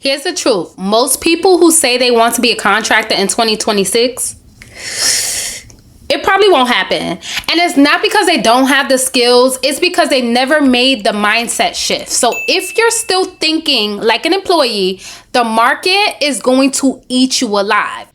Here's the truth. Most people who say they want to be a contractor in 2026, it probably won't happen. And it's not because they don't have the skills. It's because they never made the mindset shift. So if you're still thinking like an employee, the market is going to eat you alive.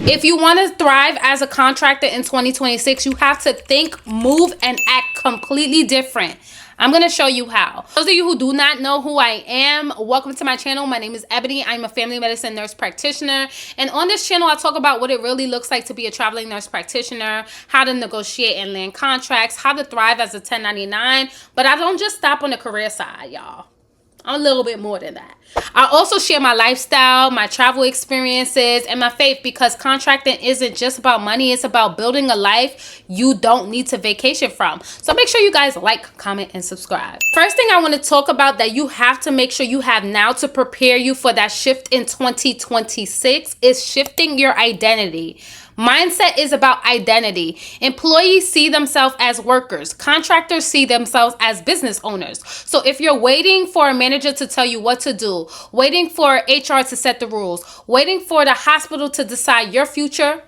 If you want to thrive as a contractor in 2026, you have to think, move, and act completely different. I'm going to show you how. Those of you who do not know who I am, welcome to my channel. My name is Ebony. I'm a family medicine nurse practitioner. And on this channel, I talk about what it really looks like to be a traveling nurse practitioner, how to negotiate and land contracts, how to thrive as a 1099. But I don't just stop on the career side, y'all. I'm a little bit more than that. I also share my lifestyle, my travel experiences, and my faith, because contracting isn't just about money. It's about building a life you don't need to vacation from. So make sure you guys like, comment, and subscribe. First thing I want to talk about that you have to make sure you have now to prepare you for that shift in 2026 is shifting your identity. Mindset is about identity. Employees see themselves as workers. Contractors see themselves as business owners. So if you're waiting for a manager to tell you what to do, waiting for HR to set the rules, waiting for the hospital to decide your future,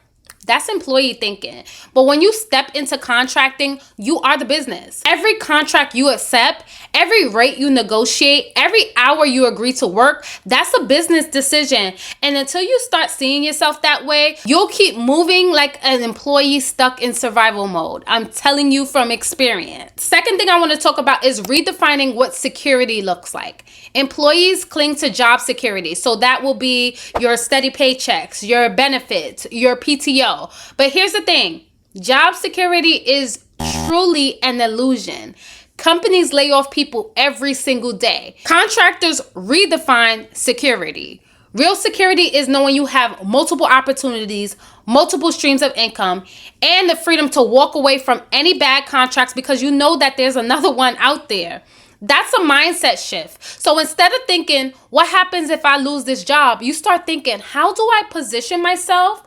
that's employee thinking. But when you step into contracting, you are the business. Every contract you accept, every rate you negotiate, every hour you agree to work, that's a business decision. And until you start seeing yourself that way, you'll keep moving like an employee stuck in survival mode. I'm telling you from experience. Second thing I want to talk about is redefining what security looks like. Employees cling to job security. So that will be your steady paychecks, your benefits, your PTO. But here's the thing. Job security is truly an illusion. Companies lay off people every single day. Contractors redefine security. Real security is knowing you have multiple opportunities, multiple streams of income, and the freedom to walk away from any bad contracts because you know that there's another one out there. That's a mindset shift. So instead of thinking, what happens if I lose this job? You start thinking, how do I position myself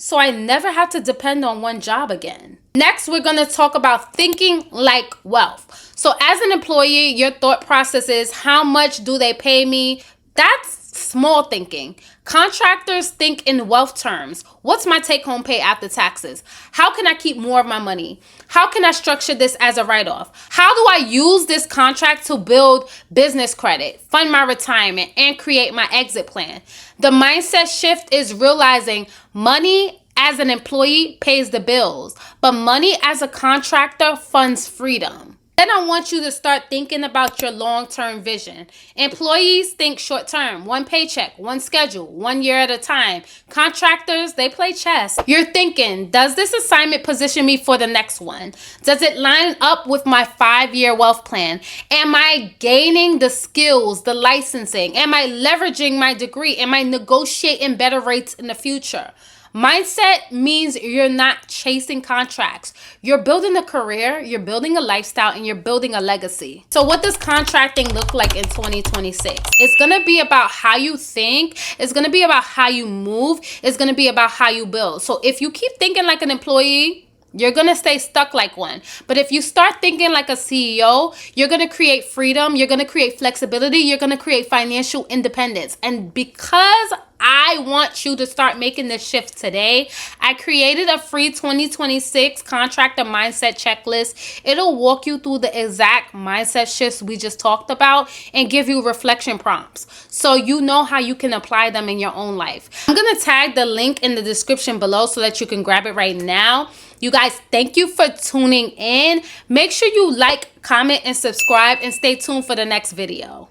so I never have to depend on one job again? Next, we're going to talk about thinking like wealth. So as an employee, your thought process is, how much do they pay me? That's small thinking. Contractors think in wealth terms. What's my take-home pay after taxes? How can I keep more of my money? How can I structure this as a write-off? How do I use this contract to build business credit, fund my retirement, and create my exit plan? The mindset shift is realizing money as an employee pays the bills, but money as a contractor funds freedom. Then I want you to start thinking about your long-term vision. Employees think short-term, one paycheck, one schedule, 1 year at a time. Contractors, they play chess. You're thinking, does this assignment position me for the next one? Does it line up with my 5-year wealth plan? Am I gaining the skills, the licensing? Am I leveraging my degree? Am I negotiating better rates in the future? Mindset means you're not chasing contracts. You're building a career, you're building a lifestyle, and you're building a legacy. So what does contracting look like in 2026? It's going to be about how you think. It's going to be about how you move. It's going to be about how you build. So if you keep thinking like an employee, you're going to stay stuck like one. But if you start thinking like a CEO, you're going to create freedom. You're going to create flexibility. You're going to create financial independence. And because I want you to start making this shift today, I created a free 2026 contractor mindset checklist. It'll walk you through the exact mindset shifts we just talked about and give you reflection prompts so you know how you can apply them in your own life. I'm going to tag the link in the description below so that you can grab it right now. You guys, thank you for tuning in. Make sure you like, comment, and subscribe, and stay tuned for the next video.